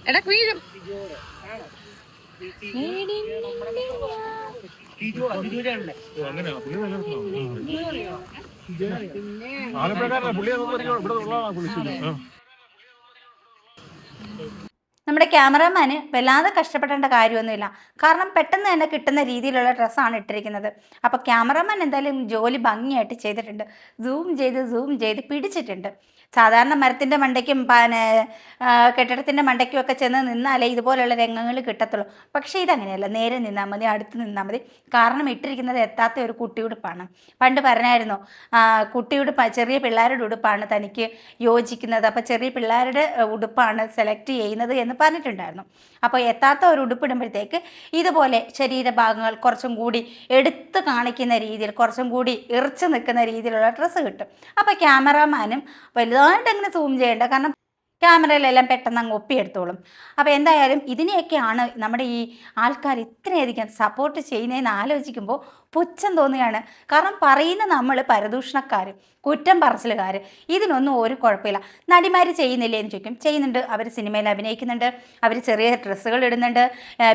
എടാ വീഴും. നമ്മുടെ ക്യാമറാമാന് വല്ലാതെ കഷ്ടപ്പെടേണ്ട കാര്യമൊന്നുമില്ല. കാരണം പെട്ടെന്ന് തന്നെ കിട്ടുന്ന രീതിയിലുള്ള ഡ്രസ്സാണ് ഇട്ടിരിക്കുന്നത്. അപ്പോൾ ക്യാമറാമാൻ എന്തായാലും ജോലി ഭംഗിയായിട്ട് ചെയ്തിട്ടുണ്ട്. സൂം ചെയ്ത് പിടിച്ചിട്ടുണ്ട്. സാധാരണ മരത്തിൻ്റെ മണ്ടയ്ക്കും കെട്ടിടത്തിൻ്റെ മണ്ടയ്ക്കും ഒക്കെ ചെന്ന് നിന്നാലേ ഇതുപോലെയുള്ള രംഗങ്ങൾ കിട്ടത്തുള്ളൂ. പക്ഷേ ഇതങ്ങനെയല്ല, നേരെ നിന്നാൽ മതി, അടുത്ത് നിന്നാൽ മതി. കാരണം ഇട്ടിരിക്കുന്നത് എത്താത്ത ഒരു കുട്ടിയുടുപ്പാണ്. പണ്ട് പറഞ്ഞായിരുന്നു കുട്ടിയുടുപ്പ്, ചെറിയ പിള്ളേരുടെ ഉടുപ്പാണ് തനിക്ക് യോജിക്കുന്നത്, അപ്പോൾ ചെറിയ പിള്ളേരുടെ ഉടുപ്പാണ് സെലക്ട് ചെയ്യുന്നത് എന്ന് പറഞ്ഞിട്ടുണ്ടായിരുന്നു. അപ്പോൾ എത്താത്ത ഒരു ഉടുപ്പിടുമ്പോഴത്തേക്ക് ഇതുപോലെ ശരീരഭാഗങ്ങൾ കുറച്ചും കൂടി എടുത്ത് കാണിക്കുന്ന രീതിയിൽ, കുറച്ചും കൂടി ഇറച്ചു നിൽക്കുന്ന രീതിയിലുള്ള ഡ്രസ്സ് കിട്ടും. അപ്പോൾ ക്യാമറാമാനും വലുതായിട്ട് അങ്ങനെ സൂം ചെയ്യേണ്ട, കാരണം ക്യാമറയിലെല്ലാം പെട്ടെന്ന് അങ്ങ് ഒപ്പിയെടുത്തോളും. അപ്പോൾ എന്തായാലും ഇതിനെയൊക്കെയാണ് നമ്മുടെ ഈ ആൾക്കാർ ഇത്രയധികം സപ്പോർട്ട് ചെയ്യുന്നതെന്ന് ആലോചിക്കുമ്പോൾ പുച്ഛം തോന്നുകയാണ്. കാരണം പറയുന്ന നമ്മൾ പരദൂഷണക്കാർ, കുറ്റം പറച്ചിലുകാർ, ഇതിനൊന്നും ഒരു കുഴപ്പമില്ല. നടിമാർ ചെയ്യുന്നില്ലേ എന്ന് ചോദിക്കും. ചെയ്യുന്നുണ്ട്. അവർ സിനിമയിൽ അഭിനയിക്കുന്നുണ്ട്, അവർ ചെറിയ ഡ്രസ്സുകൾ ഇടുന്നുണ്ട്,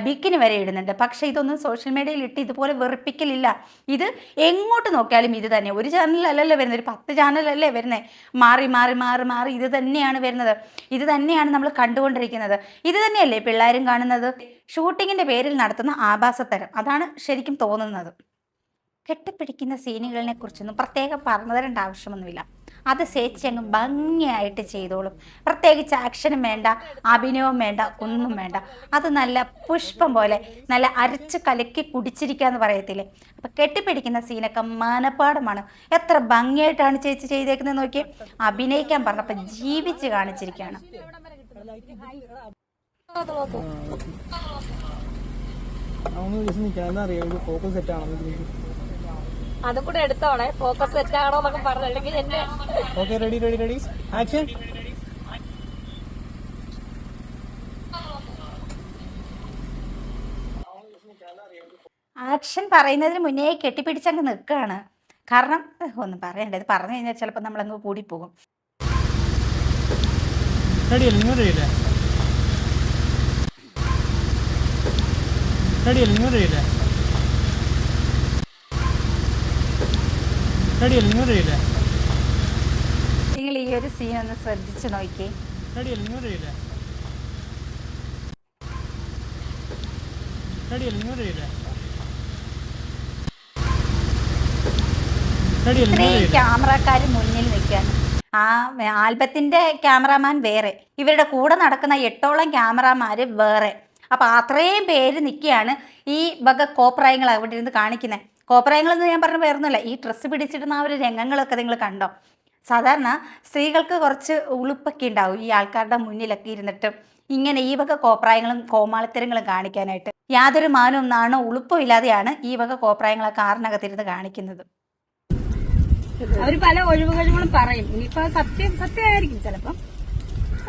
ബിക്കിനി വരെ ഇടുന്നുണ്ട്. പക്ഷേ ഇതൊന്നും സോഷ്യൽ മീഡിയയിൽ ഇട്ട് ഇതുപോലെ വെറുപ്പിക്കലില്ല. ഇത് എങ്ങോട്ട് നോക്കിയാലും ഇത് തന്നെ. ഒരു ചാനലല്ലല്ലോ വരുന്നത്, ഒരു 10 ചാനലല്ലേ വരുന്നത്. മാറി മാറി മാറി മാറി ഇത് തന്നെയാണ് വരുന്നത്. ഇത് തന്നെയാണ് നമ്മൾ കണ്ടുകൊണ്ടിരിക്കുന്നത്. ഇത് തന്നെയല്ലേ പിള്ളേരും കാണുന്നത്. ഷൂട്ടിങ്ങിൻ്റെ പേരിൽ നടത്തുന്ന ആഭാസത്തരം, അതാണ് ശരിക്കും തോന്നുന്നത്. കെട്ടിപ്പിടിക്കുന്ന സീനുകളിനെ കുറിച്ചൊന്നും പ്രത്യേകം പറഞ്ഞു തരേണ്ട ആവശ്യമൊന്നുമില്ല. അത് ചേച്ചി ഭംഗിയായിട്ട് ചെയ്തോളും. പ്രത്യേകിച്ച് ആക്ഷനും വേണ്ട, അഭിനയവും വേണ്ട, ഒന്നും വേണ്ട. അത് നല്ല പുഷ്പം പോലെ നല്ല അരച്ച് കലക്കി കുടിച്ചിരിക്കുക പറയത്തില്ലേ. അപ്പം കെട്ടിപ്പിടിക്കുന്ന സീനൊക്കെ മനപ്പാടമാണ്. എത്ര ഭംഗിയായിട്ടാണ് ചേച്ചി ചെയ്തേക്കുന്നത് നോക്കി. അഭിനയിക്കാൻ പറഞ്ഞപ്പോൾ ജീവിച്ച് കാണിച്ചിരിക്കുകയാണ്. അതും കൂടെ എടുത്തോണേ, ഫോക്കസ് സെറ്റ് ആണോ എന്നൊക്കെ പറഞ്ഞില്ലെങ്കിൽ എന്നെ. Okay, ready action. ആക്ഷൻ പറയുന്നതിന് മുന്നേ കെട്ടിപ്പിടിച്ചങ്ങ് നിൽക്കുകയാണ്. കാരണം ഒന്നും പറയണ്ട, ഇത് പറഞ്ഞു കഴിഞ്ഞാൽ ചിലപ്പോൾ നമ്മളങ്ങ് കൂടിപ്പോകും. നിങ്ങൾ ഈ ഒരു സീൻ ഒന്ന് ശ്രദ്ധിച്ചു നോക്കി. ഇത്രയും ക്യാമറക്കാർ മുന്നിൽ നിൽക്കാൻ. ആ ആൽബത്തിൻ്റെ ക്യാമറാമാൻ വേറെ, ഇവരുടെ കൂടെ നടക്കുന്ന 8ഓളം ക്യാമറാമാർ വേറെ. അപ്പോൾ അത്രയും പേര് നിൽക്കുകയാണ് ഈ വക കോപ്രായങ്ങൾ അവിടെ ഇരുന്ന് കാണിക്കുന്നത്. കോപ്രായങ്ങളെന്ന് ഞാൻ പറഞ്ഞ വേറൊന്നുമില്ല, ഈ ഡ്രസ്സ് പിടിച്ചിടുന്ന ആ ഒരു രംഗങ്ങളൊക്കെ നിങ്ങൾ കണ്ടോ. സാധാരണ സ്ത്രീകൾക്ക് കുറച്ച് ഉളുപ്പൊക്കെ ഉണ്ടാവും ഈ ആൾക്കാരുടെ മുന്നിലൊക്കെ ഇരുന്നിട്ട് ഇങ്ങനെ ഈ വക കോപ്രായങ്ങളും കോമാളിത്തരങ്ങളും കാണിക്കാനായിട്ട്. യാതൊരു മാനവും നാണോ ഉളുപ്പും ഇല്ലാതെയാണ് ഈ വക കോപ്രായങ്ങളൊക്കെ കാറിനകത്തിരുന്ന് കാണിക്കുന്നത്. അവർ പല ഒഴിവുകളും പറയും. ഇനിയിപ്പോ സത്യമായിരിക്കും ചിലപ്പം,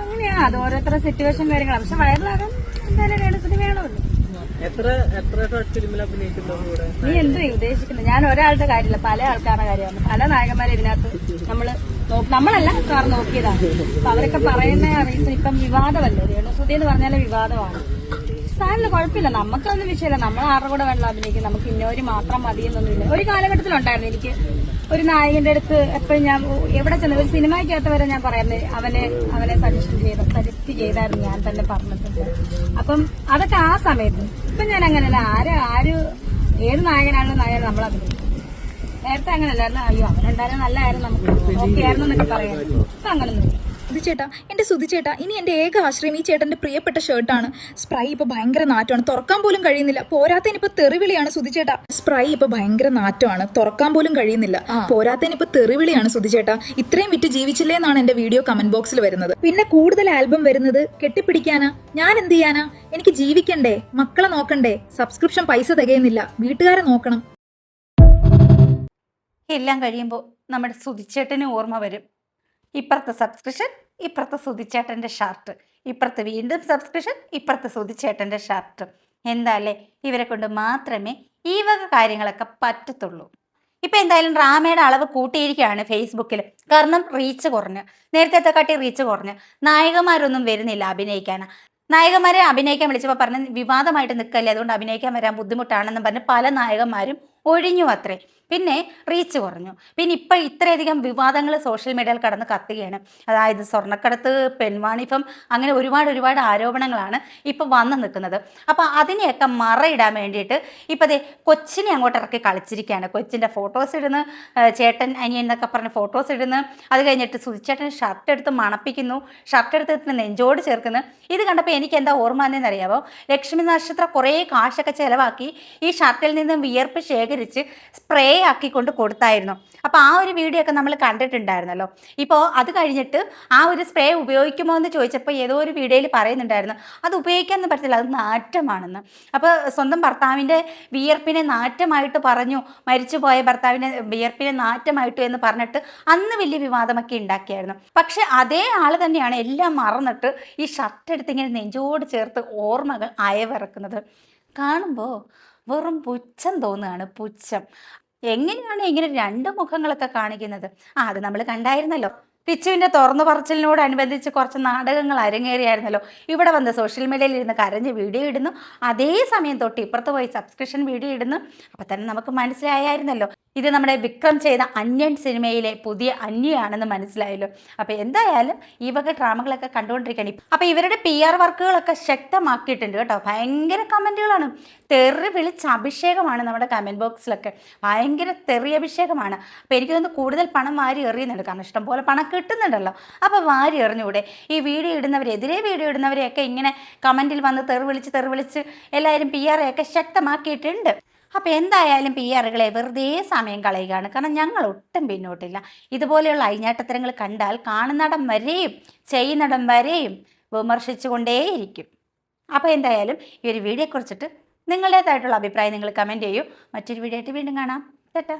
അങ്ങനെയാ. അത് ഓരോരുത്തരുടെ സിറ്റുവേഷൻ കാര്യങ്ങളാണ്. പക്ഷെ വയറിലാകാൻ എന്തായാലും റിയലിസ്റ്റിന് വേണമല്ലോ. നീ എന്തോ ഉദ്ദേശിക്കുന്നത്? ഞാൻ ഒരാളുടെ കാര്യമില്ല, പല ആൾക്കാരുടെ കാര്യമാണ്. പല നായകന്മാരെ ഇതിനകത്ത് നമ്മളല്ല സാർ നോക്കിയതാണ്. അപ്പൊ അവരൊക്കെ പറയുന്ന റീസൺ ഇപ്പം വിവാദമല്ലേ. രേണുസുതി എന്ന് പറഞ്ഞാൽ വിവാദമാണ്. സാറിന് കുഴപ്പമില്ല, നമുക്കൊന്നും വിഷയമില്ല. നമ്മൾ ആരുടെ കൂടെ വേണം അഭിനയിക്കും, നമുക്ക് ഇന്നോര് മാത്രം മതിയെന്നൊന്നുമില്ല. ഒരു കാലഘട്ടത്തിലുണ്ടായിരുന്നു എനിക്ക് ഒരു നായകന്റെ അടുത്ത് എപ്പോഴും ഞാൻ എവിടെ ചെന്ന ഒരു സിനിമയ്ക്കകത്ത് വരെ ഞാൻ പറയുന്നത് അവനെ സജസ്റ്റ് ചെയ്തായിരുന്നു, ഞാൻ തന്നെ പറഞ്ഞിട്ടുണ്ട്. അപ്പം അതൊക്കെ ആ സമയത്ത്. ഇപ്പൊ ഞാൻ അങ്ങനെയല്ല, ഏത് നായകനാണെങ്കിലും നമ്മൾ അഭിനയിക്കും. നേരത്തെ അങ്ങനെയല്ലായിരുന്നു, അയ്യോ അവനുണ്ടായിരുന്നു നല്ലതായിരുന്നു, നമുക്ക് ഓക്കെ ആയിരുന്നു എന്നൊക്കെ പറയായിരുന്നു. ഇപ്പൊ അങ്ങനൊന്നും. സുധിച്ചേട്ടാ, എന്റെ സുധിച്ചേട്ടാ, ഇനി എന്റെ ഏക ആശ്രയം ഈ ചേട്ടന്റെ പ്രിയപ്പെട്ട ഷർട്ടാണ്. സ്പ്രൈ ഇപ്പൊ ഭയങ്കര നാറ്റമാണ്, തുറക്കാൻ പോലും കഴിയുന്നില്ല. പോരാത്തതിനിപ്പോ തെറിവിളിയാണ് സുധിച്ചേട്ടാ. സ്പ്രൈ ഇപ്പൊ ഭയങ്കര നാറ്റമാണ്, തുറക്കാൻ പോലും കഴിയുന്നില്ല. പോരാത്തതിനിപ്പോ തെറിവിളിയാണ് സുധിച്ചേട്ടാ. ഇത്രയും വിറ്റ് ജീവിച്ചില്ലേ എന്നാണ് എന്റെ വീഡിയോ കമന്റ് ബോക്സിൽ വരുന്നത്. പിന്നെ കൂടുതൽ ആൽബം വരുന്നത് കെട്ടിപ്പിടിക്കാനാ? ഞാൻ എന്ത് ചെയ്യാനാ? എനിക്ക് ജീവിക്കണ്ടേ, മക്കളെ നോക്കണ്ടേ, സബ്സ്ക്രിപ്ഷൻ പൈസ തികയുന്നില്ല, വീട്ടുകാരെ നോക്കണം. എല്ലാം കഴിയുമ്പോൾ നമ്മുടെ സുധിച്ചേട്ടന് ഓർമ്മ വരും. ഇപ്പുറത്തെ സബ്സ്ക്രിപ്ഷൻ, ഇപ്പുറത്തെ സുധിച്ചേട്ടൻ്റെ ഷർട്ട്, ഇപ്പുറത്ത് വീണ്ടും സബ്സ്ക്രിപ്ഷൻ, ഇപ്പുറത്തെ സുധിച്ചേട്ടൻ്റെ ഷർട്ട്. എന്താല്ലേ, ഇവരെ കൊണ്ട് മാത്രമേ ഈ വക കാര്യങ്ങളൊക്കെ പറ്റത്തുള്ളൂ. ഇപ്പം എന്തായാലും ഡ്രാമയുടെ അളവ് കൂട്ടിയിരിക്കുകയാണ് ഫേസ്ബുക്കിൽ. കാരണം റീച്ച് കുറഞ്ഞ്, നേരത്തെ കാട്ടി റീച്ച് കുറഞ്ഞ്, നായകന്മാരൊന്നും വരുന്നില്ല അഭിനയിക്കാൻ. നായകന്മാരെ അഭിനയിക്കാൻ വിളിച്ചപ്പോൾ പറഞ്ഞ് വിവാദമായിട്ട് നിൽക്കല്ലേ, അതുകൊണ്ട് അഭിനയിക്കാൻ വരാൻ ബുദ്ധിമുട്ടാണെന്നും പറഞ്ഞ് പല നായകന്മാരും ഒഴിഞ്ഞു അത്രേ. പിന്നെ റീച്ച് കുറഞ്ഞു. പിന്നെ ഇപ്പം ഇത്രയധികം വിവാദങ്ങൾ സോഷ്യൽ മീഡിയയിൽ കടന്ന് കത്തുകയാണ്. അതായത് സ്വർണ്ണക്കടത്ത്, പെൺവാണിഭം, അങ്ങനെ ഒരുപാട് ആരോപണങ്ങളാണ് ഇപ്പം വന്ന് നിൽക്കുന്നത്. അപ്പോൾ അതിനെയൊക്കെ മറയിടാൻ വേണ്ടിയിട്ട് ഇപ്പം അതേ കൊച്ചിനെ അങ്ങോട്ട് ഇറക്കി കളിച്ചിരിക്കുകയാണ്. കൊച്ചിൻ്റെ ഫോട്ടോസ് ഇടുന്നു, ചേട്ടൻ അനിയൻ എന്നൊക്കെ പറഞ്ഞ് ഫോട്ടോസ് ഇടുന്നു. അത് കഴിഞ്ഞിട്ട് സുധിച്ചേട്ടൻ ഷർട്ട് എടുത്ത് മണപ്പിക്കുന്നു, ഷർട്ട് എടുത്ത് നെഞ്ചോട് ചേർക്കുന്നു. ഇത് കണ്ടപ്പോൾ എനിക്ക് എന്താ ഓർമ്മ എന്നറിയാമോ, ലക്ഷ്മി നക്ഷത്രം കുറേ കാശൊക്കെ ചിലവാക്കി ഈ ഷർട്ടിൽ നിന്ന് വിയർപ്പ് ശേഖരിച്ച് സ്പ്രേ ആക്കിക്കൊണ്ട് കൊടുത്തായിരുന്നു. അപ്പോൾ ആ ഒരു വീഡിയോ ഒക്കെ നമ്മൾ കണ്ടിട്ടുണ്ടായിരുന്നല്ലോ. ഇപ്പോൾ അത് കഴിഞ്ഞിട്ട് ആ ഒരു സ്പ്രേ ഉപയോഗിക്കുമോ എന്ന് ചോദിച്ചപ്പോൾ ഏതോ ഒരു വീഡിയോയിൽ പറയുന്നുണ്ടായിരുന്നു അത് ഉപയോഗിക്കാനൊന്നും പറ്റില്ല, അത് നാറ്റമാണെന്ന്. അപ്പോൾ സ്വന്തം ഭർത്താവിൻ്റെ വിയർപ്പിനെ നാറ്റമായിട്ട് പറഞ്ഞു, മരിച്ചുപോയ ഭർത്താവിൻ്റെ വിയർപ്പിനെ നാറ്റമായിട്ടു എന്ന് പറഞ്ഞിട്ട് അന്ന് വലിയ വിവാദമൊക്കെ ഉണ്ടാക്കിയായിരുന്നു. പക്ഷെ അതേ ആൾ തന്നെയാണ് എല്ലാം മറന്നിട്ട് ഈ ഷർട്ട് എടുത്ത് ഇങ്ങനെ നെഞ്ചോട് ചേർത്ത് ഓർമ്മകൾ അയവിറക്കുന്നത്. കാണുമ്പോൾ വെറും പുച്ഛം തോന്നുകയാണ്, പുച്ഛം. എങ്ങനെയാണ് ഇങ്ങനെ രണ്ട് മുഖങ്ങളൊക്കെ കാണിക്കുന്നത്? അത് നമ്മൾ കണ്ടായിരുന്നല്ലോ. പിച്ചുവിൻ്റെ തുറന്നു പറച്ചിലിനോടനുബന്ധിച്ച് കുറച്ച് നാടകങ്ങൾ അരങ്ങേറിയായിരുന്നല്ലോ. ഇവിടെ വന്ന് സോഷ്യൽ മീഡിയയിൽ ഇരുന്ന് കരഞ്ഞ് വീഡിയോ ഇടുന്നു, അതേ സമയം തൊട്ട് ഇപ്പുറത്ത് പോയി സബ്സ്ക്രിപ്ഷൻ വീഡിയോ ഇടുന്നു. അപ്പം തന്നെ നമുക്ക് മനസ്സിലായായിരുന്നല്ലോ ഇത് നമ്മുടെ വിക്രം ചെയ്ത അന്യൻ സിനിമയിലെ പുതിയ അന്യയാണെന്ന് മനസ്സിലായല്ലോ. അപ്പോൾ എന്തായാലും ഈ വക ഡ്രാമകളൊക്കെ കണ്ടുകൊണ്ടിരിക്കുകയാണ്. അപ്പോൾ ഇവരുടെ PR വർക്കുകളൊക്കെ ശക്തമാക്കിയിട്ടുണ്ട് കേട്ടോ. ഭയങ്കര കമൻറ്റുകളാണ്, തെറി വിളിച്ച അഭിഷേകമാണ് നമ്മുടെ കമൻറ്റ് ബോക്സിലൊക്കെ. ഭയങ്കര തെറി അഭിഷേകമാണ്. അപ്പോൾ എനിക്ക് തോന്നുന്നു കൂടുതൽ പണം വാരി എറിയുന്നുണ്ട്, കാരണം ഇഷ്ടംപോലെ പണം കിട്ടുന്നുണ്ടല്ലോ. അപ്പോൾ വാരി എറിഞ്ഞൂടെ ഈ വീഡിയോ ഇടുന്നവരെതിരെ വീഡിയോ ഇടുന്നവരെയൊക്കെ ഇങ്ങനെ കമൻറ്റിൽ വന്ന് തെറി വിളിച്ച് എല്ലാവരും PR ഒക്കെ ശക്തമാക്കിയിട്ടുണ്ട്. അപ്പോൾ എന്തായാലും PR-കളെ വെറുതെ സമയം കളയുകയാണ്. കാരണം ഞങ്ങൾ ഒട്ടും പിന്നോട്ടില്ല. ഇതുപോലെയുള്ള അഴിഞ്ഞാട്ടത്തരങ്ങൾ കണ്ടാൽ കാണുന്നിടം വരെയും ചെയ്യുന്നിടം വരെയും വിമർശിച്ചുകൊണ്ടേയിരിക്കും. അപ്പോൾ എന്തായാലും ഈ ഒരു വീഡിയോയെക്കുറിച്ചിട്ട് നിങ്ങളുടേതായിട്ടുള്ള അഭിപ്രായം നിങ്ങൾ കമൻറ്റ് ചെയ്യൂ. മറ്റൊരു വീഡിയോ ആയിട്ട് വീണ്ടും കാണാം. ടാറ്റാ.